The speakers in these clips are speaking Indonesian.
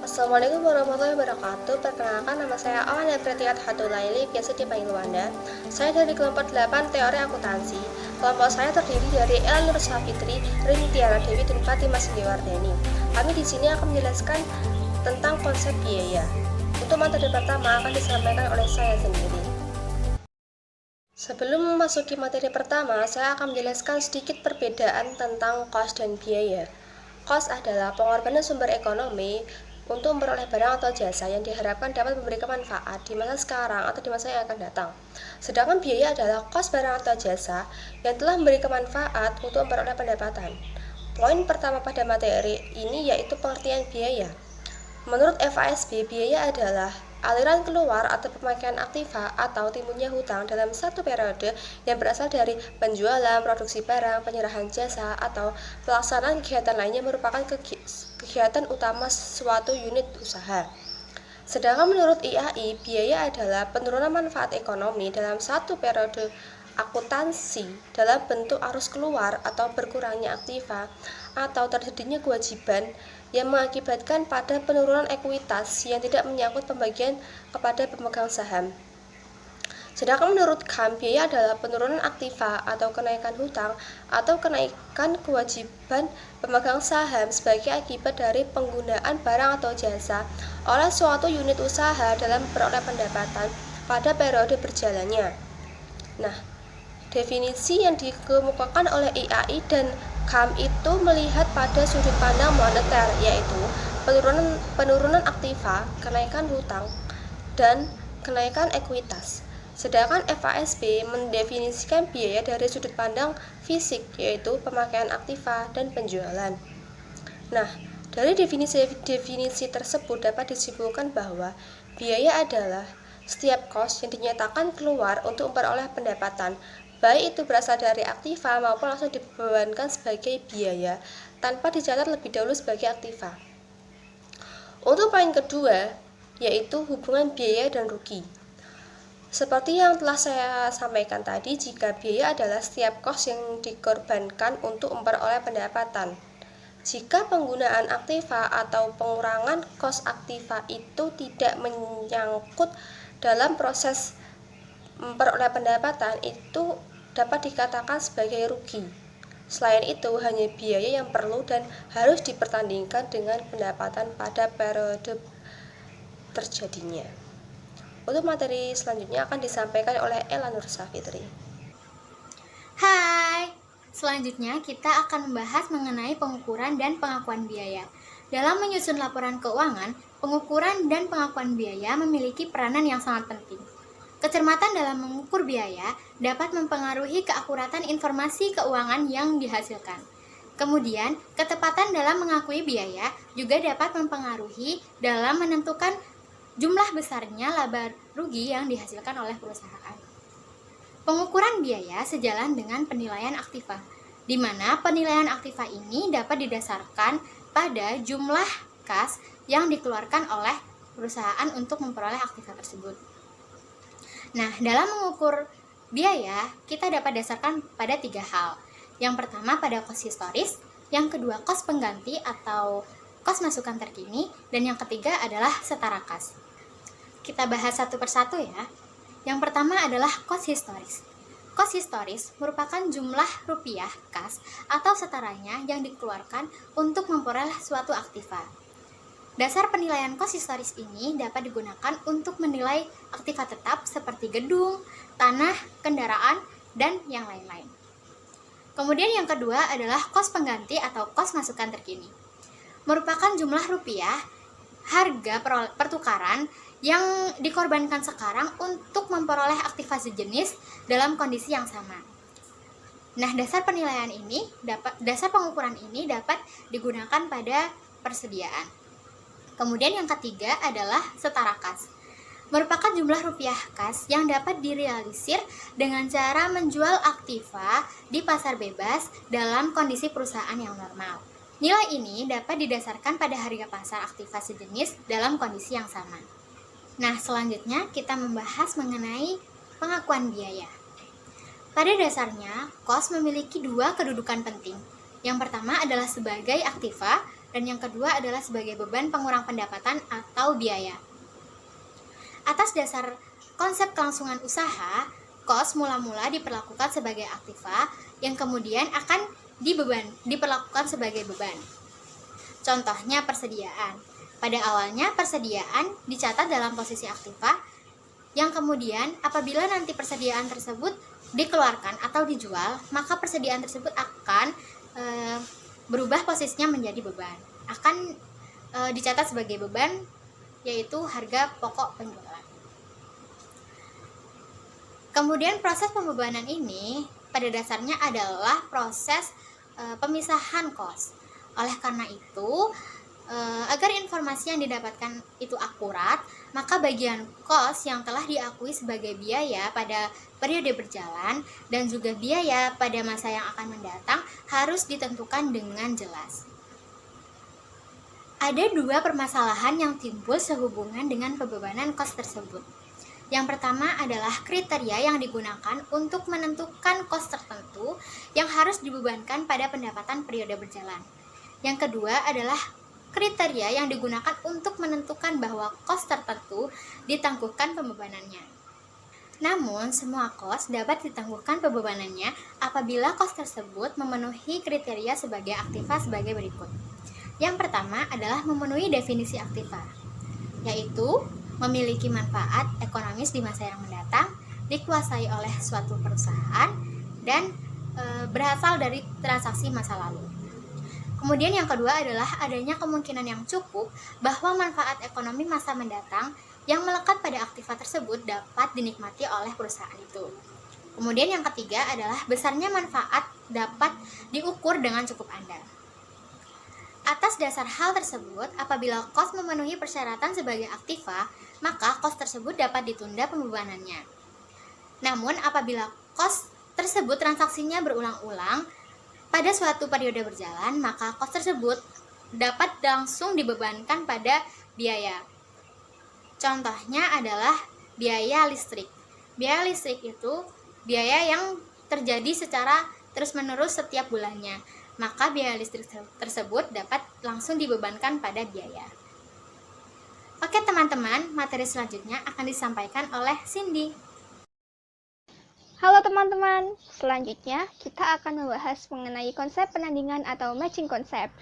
Assalamualaikum warahmatullahi wabarakatuh. Perkenalkan, nama saya Awan Pretiat Hatulaili, biasa dipanggil Wanda. Saya dari kelompok 8 Teori Akuntansi. Kelompok saya terdiri dari Ella Nur Safitri, Rini Tiara Dewi, dan Fatimah Sindiwardeni. Kami di sini akan menjelaskan tentang konsep biaya. Untuk materi pertama akan disampaikan oleh saya sendiri. Sebelum memasuki materi pertama, saya akan menjelaskan sedikit perbedaan tentang cost dan biaya. Cost adalah pengorbanan sumber ekonomi untuk memperoleh barang atau jasa yang diharapkan dapat memberikan manfaat di masa sekarang atau di masa yang akan datang. Sedangkan biaya adalah cost barang atau jasa yang telah memberikan manfaat untuk memperoleh pendapatan. Poin pertama pada materi ini yaitu pengertian biaya. Menurut FASB, biaya adalah aliran keluar atau pemakaian aktiva atau timbulnya hutang dalam satu periode yang berasal dari penjualan, produksi barang, penyerahan jasa, atau pelaksanaan kegiatan lainnya merupakan kegiatan utama suatu unit usaha. Sedangkan menurut IAI, biaya adalah penurunan manfaat ekonomi dalam satu periode akuntansi dalam bentuk arus keluar atau berkurangnya aktiva atau terjadinya kewajiban yang mengakibatkan pada penurunan ekuitas yang tidak menyangkut pembagian kepada pemegang saham. Sedangkan menurut KAM, biaya adalah penurunan aktiva atau kenaikan hutang atau kenaikan kewajiban pemegang saham sebagai akibat dari penggunaan barang atau jasa oleh suatu unit usaha dalam memperoleh pendapatan pada periode berjalannya. Nah, definisi yang dikemukakan oleh IAI dan KAM itu melihat pada sudut pandang moneter, yaitu penurunan aktiva, kenaikan hutang, dan kenaikan ekuitas. Sedangkan FASB mendefinisikan biaya dari sudut pandang fisik, yaitu pemakaian aktiva dan penjualan. Nah, dari definisi tersebut dapat disimpulkan bahwa biaya adalah setiap cost yang dinyatakan keluar untuk memperoleh pendapatan, baik itu berasal dari aktiva maupun langsung dibebankan sebagai biaya tanpa dicatat lebih dahulu sebagai aktiva. Untuk poin kedua, yaitu hubungan biaya dan rugi. Seperti yang telah saya sampaikan tadi, jika biaya adalah setiap cost yang dikorbankan untuk memperoleh pendapatan. Jika penggunaan aktiva atau pengurangan cost aktiva itu tidak menyangkut dalam proses memperoleh pendapatan, itu dapat dikatakan sebagai rugi. Selain itu, hanya biaya yang perlu dan harus dipertandingkan dengan pendapatan pada periode terjadinya. Untuk materi selanjutnya akan disampaikan oleh Ella Nur Safitri. Hai, selanjutnya kita akan membahas mengenai pengukuran dan pengakuan biaya. Dalam menyusun laporan keuangan, pengukuran dan pengakuan biaya memiliki peranan yang sangat penting. Kecermatan dalam mengukur biaya dapat mempengaruhi keakuratan informasi keuangan yang dihasilkan. Kemudian, ketepatan dalam mengakui biaya juga dapat mempengaruhi dalam menentukan jumlah besarnya laba rugi yang dihasilkan oleh perusahaan. Pengukuran biaya sejalan dengan penilaian aktiva, di mana penilaian aktiva ini dapat didasarkan pada jumlah kas yang dikeluarkan oleh perusahaan untuk memperoleh aktiva tersebut. Nah, dalam mengukur biaya, kita dapat dasarkan pada 3 hal. Yang pertama pada kos historis, yang kedua kos pengganti atau kos masukan terkini, dan yang ketiga adalah setara kas. Kita bahas satu persatu ya. Yang pertama adalah kos historis. Kos historis merupakan jumlah rupiah kas atau setaranya yang dikeluarkan untuk memperoleh suatu aktiva. Dasar penilaian kos historis ini dapat digunakan untuk menilai aktiva tetap seperti gedung, tanah, kendaraan, dan yang lain-lain. Kemudian yang kedua adalah kos pengganti atau kos masukan terkini. Merupakan jumlah rupiah harga pertukaran yang dikorbankan sekarang untuk memperoleh aktiva sejenis dalam kondisi yang sama. Nah, dasar pengukuran ini dapat digunakan pada persediaan. Kemudian yang ketiga adalah setara kas. Merupakan jumlah rupiah kas yang dapat direalisir dengan cara menjual aktiva di pasar bebas dalam kondisi perusahaan yang normal. Nilai ini dapat didasarkan pada harga pasar aktiva sejenis dalam kondisi yang sama. Nah, selanjutnya kita membahas mengenai pengakuan biaya. Pada dasarnya, kos memiliki 2 kedudukan penting. Yang pertama adalah sebagai aktiva dan yang kedua adalah sebagai beban pengurang pendapatan atau biaya. Atas dasar konsep kelangsungan usaha, kos mula-mula diperlakukan sebagai aktiva yang kemudian akan diperlakukan sebagai beban. Contohnya persediaan. Pada awalnya persediaan dicatat dalam posisi aktiva yang kemudian apabila nanti persediaan tersebut dikeluarkan atau dijual, maka persediaan tersebut akan berubah posisinya menjadi beban. Akan dicatat sebagai beban, yaitu harga pokok penjualan. Kemudian proses pembebanan ini pada dasarnya adalah proses pemisahan kos. Oleh karena itu, agar informasi yang didapatkan itu akurat, maka bagian kos yang telah diakui sebagai biaya pada periode berjalan dan juga biaya pada masa yang akan mendatang harus ditentukan dengan jelas. Ada dua permasalahan yang timbul sehubungan dengan pembebanan kos tersebut. Yang pertama adalah kriteria yang digunakan untuk menentukan kos tertentu yang harus dibebankan pada pendapatan periode berjalan. Yang kedua adalah kriteria yang digunakan untuk menentukan bahwa kos tertentu ditangguhkan pembebanannya. Namun, semua kos dapat ditangguhkan pembebanannya apabila kos tersebut memenuhi kriteria sebagai aktiva sebagai berikut. Yang pertama adalah memenuhi definisi aktiva, yaitu memiliki manfaat ekonomis di masa yang mendatang, dikuasai oleh suatu perusahaan, dan berasal dari transaksi masa lalu. Kemudian yang kedua adalah adanya kemungkinan yang cukup bahwa manfaat ekonomi masa mendatang yang melekat pada aktiva tersebut dapat dinikmati oleh perusahaan itu. Kemudian yang ketiga adalah besarnya manfaat dapat diukur dengan cukup andal. Atas dasar hal tersebut, apabila kos memenuhi persyaratan sebagai aktiva, maka kos tersebut dapat ditunda pembebanannya. Namun apabila kos tersebut transaksinya berulang-ulang pada suatu periode berjalan, maka kos tersebut dapat langsung dibebankan pada biaya. Contohnya adalah biaya listrik. Biaya listrik itu biaya yang terjadi secara terus-menerus setiap bulannya. Maka biaya listrik tersebut dapat langsung dibebankan pada biaya. Oke teman-teman, materi selanjutnya akan disampaikan oleh Cindy. Halo teman-teman, selanjutnya kita akan membahas mengenai konsep penandingan atau matching concept.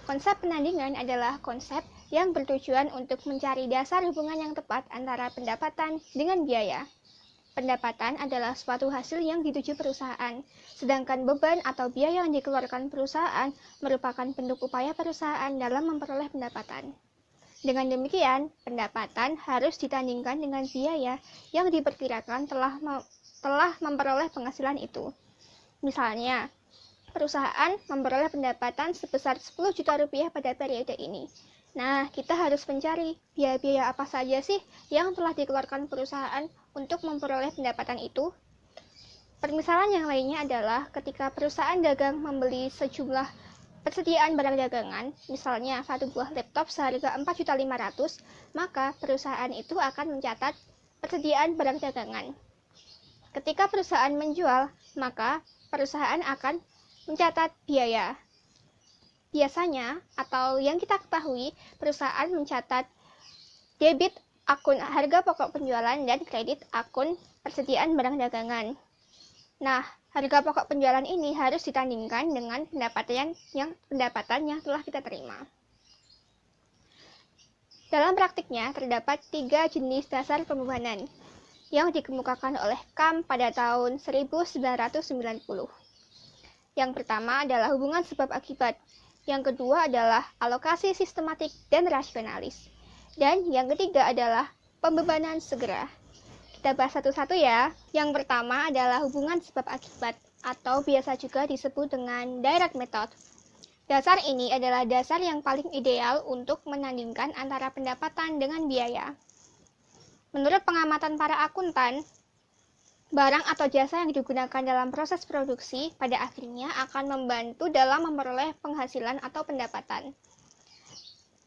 Konsep penandingan adalah konsep yang bertujuan untuk mencari dasar hubungan yang tepat antara pendapatan dengan biaya. Pendapatan adalah suatu hasil yang dituju perusahaan, sedangkan beban atau biaya yang dikeluarkan perusahaan merupakan bentuk upaya perusahaan dalam memperoleh pendapatan. Dengan demikian, pendapatan harus ditandingkan dengan biaya yang diperkirakan telah memperoleh penghasilan itu. Misalnya, perusahaan memperoleh pendapatan sebesar 10 juta rupiah pada periode ini. Nah, kita harus mencari biaya-biaya apa saja sih yang telah dikeluarkan perusahaan untuk memperoleh pendapatan itu. Permisalan yang lainnya adalah ketika perusahaan dagang membeli sejumlah persediaan barang dagangan, misalnya satu buah laptop seharga 4.500.000, maka perusahaan itu akan mencatat persediaan barang dagangan. Ketika perusahaan menjual, maka perusahaan akan mencatat biaya. Biasanya, atau yang kita ketahui, perusahaan mencatat debit akun harga pokok penjualan dan kredit akun persediaan barang dagangan. Nah, harga pokok penjualan ini harus ditandingkan dengan pendapatan yang telah kita terima. Dalam praktiknya, terdapat 3 jenis dasar pembebanan yang dikemukakan oleh KAM pada tahun 1990. Yang pertama adalah hubungan sebab akibat, yang kedua adalah alokasi sistematik dan rasionalis, dan yang ketiga adalah pembebanan segera. Kita bahas satu-satu ya. Yang pertama adalah hubungan sebab akibat, atau biasa juga disebut dengan direct method. Dasar ini adalah dasar yang paling ideal untuk menandingkan antara pendapatan dengan biaya. Menurut pengamatan para akuntan, barang atau jasa yang digunakan dalam proses produksi pada akhirnya akan membantu dalam memperoleh penghasilan atau pendapatan.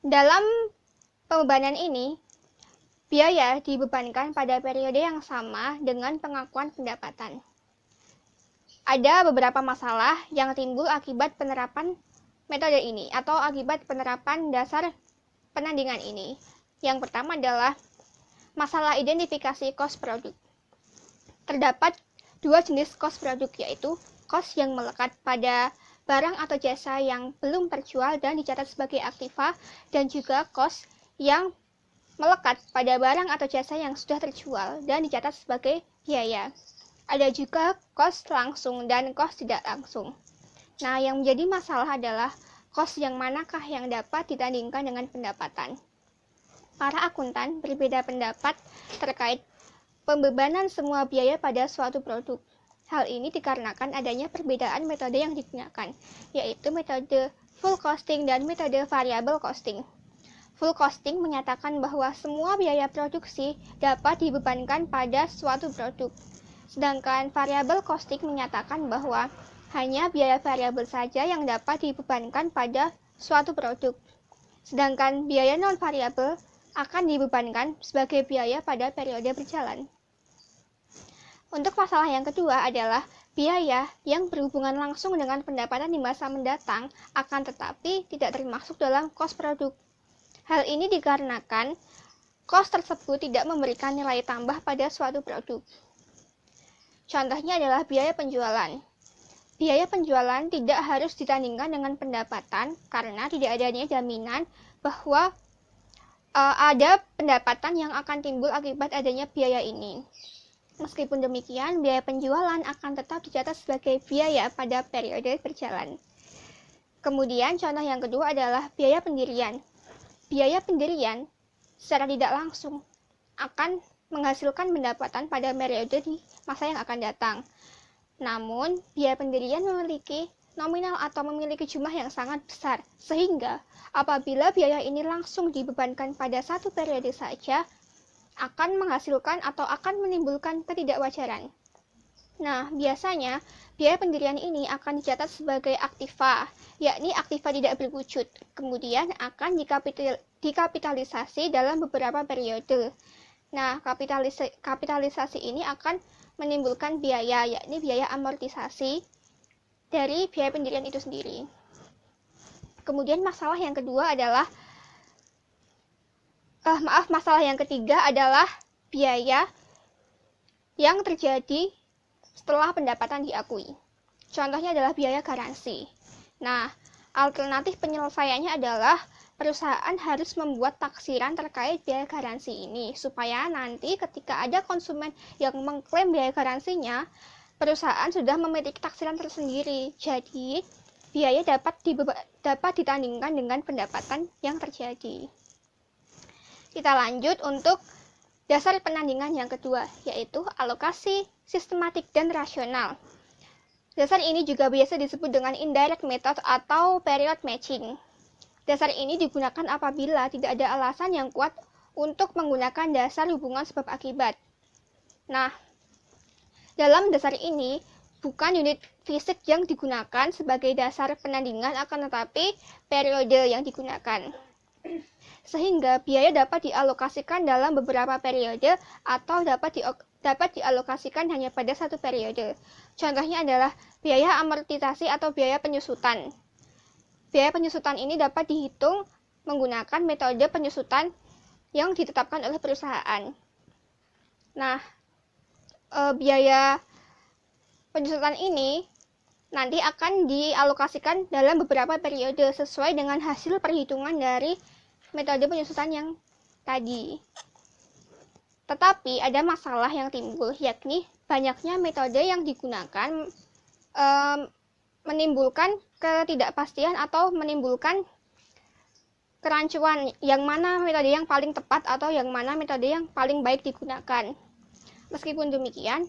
Dalam pembebanan ini, biaya dibebankan pada periode yang sama dengan pengakuan pendapatan. Ada beberapa masalah yang timbul akibat penerapan metode ini atau akibat penerapan dasar penandingan ini. Yang pertama adalah masalah identifikasi cost produk. Terdapat dua jenis cost produk, yaitu cost yang melekat pada barang atau jasa yang belum terjual dan dicatat sebagai aktiva, dan juga cost yang melekat pada barang atau jasa yang sudah terjual dan dicatat sebagai biaya. Ada juga cost langsung dan cost tidak langsung. Nah, yang menjadi masalah adalah cost yang manakah yang dapat ditandingkan dengan pendapatan. Para akuntan berbeda pendapat terkait pembebanan semua biaya pada suatu produk. Hal ini dikarenakan adanya perbedaan metode yang digunakan, yaitu metode full costing dan metode variable costing. Full costing menyatakan bahwa semua biaya produksi dapat dibebankan pada suatu produk. Sedangkan variable costing menyatakan bahwa hanya biaya variabel saja yang dapat dibebankan pada suatu produk. Sedangkan biaya non-variabel akan dibebankan sebagai biaya pada periode berjalan. Untuk masalah yang kedua adalah biaya yang berhubungan langsung dengan pendapatan di masa mendatang, akan tetapi tidak termasuk dalam cost produk. Hal ini dikarenakan cost tersebut tidak memberikan nilai tambah pada suatu produk. Contohnya adalah biaya penjualan. Biaya penjualan tidak harus ditandingkan dengan pendapatan karena tidak adanya jaminan bahwa ada pendapatan yang akan timbul akibat adanya biaya ini. Meskipun demikian, biaya penjualan akan tetap dicatat sebagai biaya pada periode berjalan. Kemudian, contoh yang kedua adalah biaya pendirian. Biaya pendirian secara tidak langsung akan menghasilkan pendapatan pada periode di masa yang akan datang. Namun, biaya pendirian memiliki nominal atau memiliki jumlah yang sangat besar, sehingga apabila biaya ini langsung dibebankan pada satu periode saja, akan menghasilkan atau akan menimbulkan ketidakwajaran. Nah, biasanya biaya pendirian ini akan dicatat sebagai aktiva, yakni aktiva tidak berwujud, kemudian akan dikapitalisasi dalam beberapa periode. Nah, kapitalisasi ini akan menimbulkan biaya, yakni biaya amortisasi dari biaya pendirian itu sendiri. Kemudian masalah yang kedua adalah masalah yang ketiga adalah biaya yang terjadi setelah pendapatan diakui. Contohnya adalah biaya garansi. Nah, alternatif penyelesaiannya adalah perusahaan harus membuat taksiran terkait biaya garansi ini, supaya nanti ketika ada konsumen yang mengklaim biaya garansinya, perusahaan sudah memiliki taksiran tersendiri. Jadi, biaya dapat ditandingkan dengan pendapatan yang terjadi. Kita lanjut untuk dasar penandingan yang kedua, yaitu alokasi sistematik dan rasional. Dasar ini juga biasa disebut dengan indirect method atau period matching. Dasar ini digunakan apabila tidak ada alasan yang kuat untuk menggunakan dasar hubungan sebab akibat. Nah, dalam dasar ini bukan unit fisik yang digunakan sebagai dasar penandingan, akan tetapi periode yang digunakan. Sehingga biaya dapat dialokasikan dalam beberapa periode atau dapat dialokasikan hanya pada satu periode. Contohnya adalah biaya amortisasi atau biaya penyusutan. Biaya penyusutan ini dapat dihitung menggunakan metode penyusutan yang ditetapkan oleh perusahaan. Nah, biaya penyusutan ini nanti akan dialokasikan dalam beberapa periode sesuai dengan hasil perhitungan dari metode penyusutan yang tadi. Tetapi ada masalah yang timbul, yakni banyaknya metode yang digunakan menimbulkan ketidakpastian atau menimbulkan kerancuan, yang mana metode yang paling tepat atau yang mana metode yang paling baik digunakan. Meskipun demikian,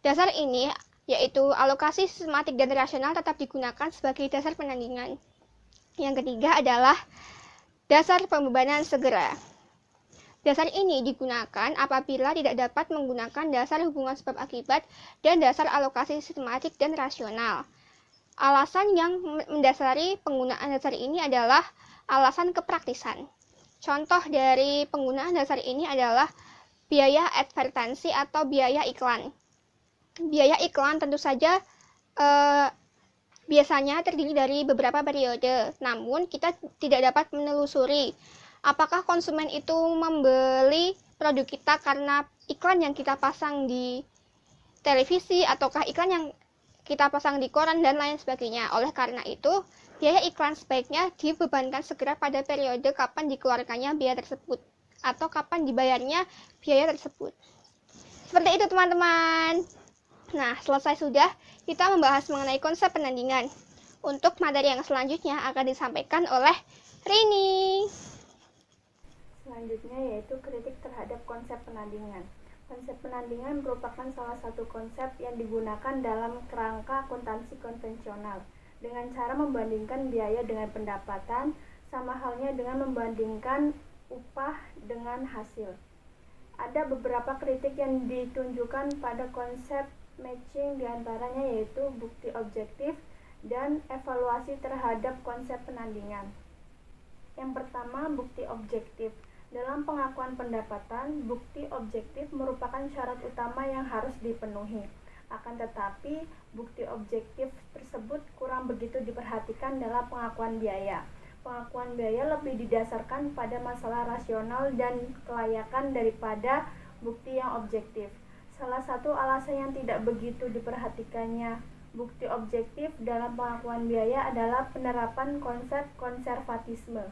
dasar ini yaitu alokasi sistematik dan rasional tetap digunakan sebagai dasar penandingan. Yang ketiga adalah dasar pembebanan segera. Dasar ini digunakan apabila tidak dapat menggunakan dasar hubungan sebab akibat dan dasar alokasi sistematik dan rasional. Alasan yang mendasari penggunaan dasar ini adalah alasan kepraktisan. Contoh dari penggunaan dasar ini adalah biaya advertansi atau biaya iklan. Biaya iklan tentu saja biasanya terdiri dari beberapa periode, namun kita tidak dapat menelusuri apakah konsumen itu membeli produk kita karena iklan yang kita pasang di televisi ataukah iklan yang kita pasang di koran dan lain sebagainya. Oleh karena itu, biaya iklan sebaiknya dibebankan segera pada periode kapan dikeluarkannya biaya tersebut atau kapan dibayarnya biaya tersebut. Seperti itu teman-teman. Nah, selesai sudah kita membahas mengenai konsep penandingan. Untuk materi yang selanjutnya akan disampaikan oleh Rini. Selanjutnya yaitu kritik terhadap konsep penandingan. Konsep penandingan merupakan salah satu konsep yang digunakan dalam kerangka akuntansi konvensional dengan cara membandingkan biaya dengan pendapatan, sama halnya dengan membandingkan upah dengan hasil. Ada beberapa kritik yang ditunjukkan pada konsep matching, diantaranya yaitu bukti objektif dan evaluasi terhadap konsep penandingan. Yang pertama, bukti objektif. Dalam pengakuan pendapatan, bukti objektif merupakan syarat utama yang harus dipenuhi. Akan tetapi, bukti objektif tersebut kurang begitu diperhatikan dalam pengakuan biaya. Pengakuan biaya lebih didasarkan pada masalah rasional dan kelayakan daripada bukti yang objektif. Salah satu alasan yang tidak begitu diperhatikannya bukti objektif dalam pengakuan biaya adalah penerapan konsep konservatisme.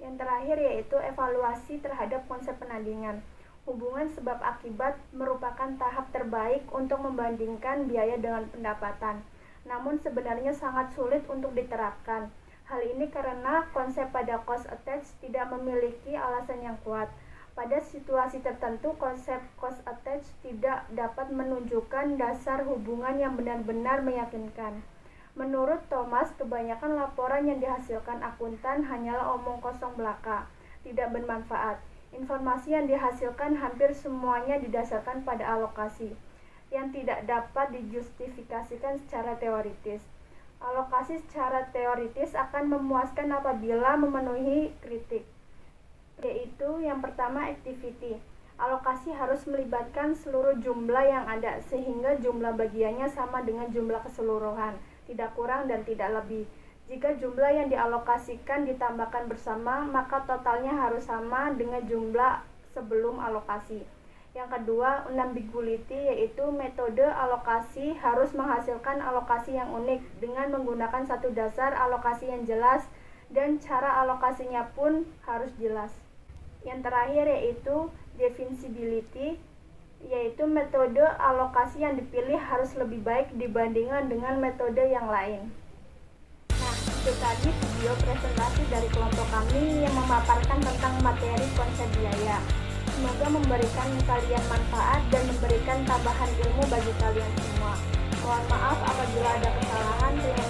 Yang terakhir yaitu evaluasi terhadap konsep penandingan. Hubungan sebab akibat merupakan tahap terbaik untuk membandingkan biaya dengan pendapatan, namun sebenarnya sangat sulit untuk diterapkan. Hal ini karena konsep pada cost attached tidak memiliki alasan yang kuat. Pada situasi tertentu, konsep cost attached tidak dapat menunjukkan dasar hubungan yang benar-benar meyakinkan. Menurut Thomas, kebanyakan laporan yang dihasilkan akuntan hanyalah omong kosong belaka, tidak bermanfaat. Informasi yang dihasilkan hampir semuanya didasarkan pada alokasi, yang tidak dapat dijustifikasikan secara teoritis. Alokasi secara teoritis akan memuaskan apabila memenuhi kritik, yaitu yang pertama activity. Alokasi harus melibatkan seluruh jumlah yang ada sehingga jumlah bagiannya sama dengan jumlah keseluruhan, tidak kurang dan tidak lebih. Jika jumlah yang dialokasikan ditambahkan bersama, maka totalnya harus sama dengan jumlah sebelum alokasi. Yang kedua, unambiguity, yaitu metode alokasi harus menghasilkan alokasi yang unik dengan menggunakan satu dasar alokasi yang jelas dan cara alokasinya pun harus jelas. Yang terakhir yaitu defensibility, yaitu metode alokasi yang dipilih harus lebih baik dibandingkan dengan metode yang lain. Nah, itu tadi video presentasi dari kelompok kami yang memaparkan tentang materi konsep biaya. Semoga memberikan kalian manfaat dan memberikan tambahan ilmu bagi kalian semua. Mohon maaf apabila ada kesalahan. Terima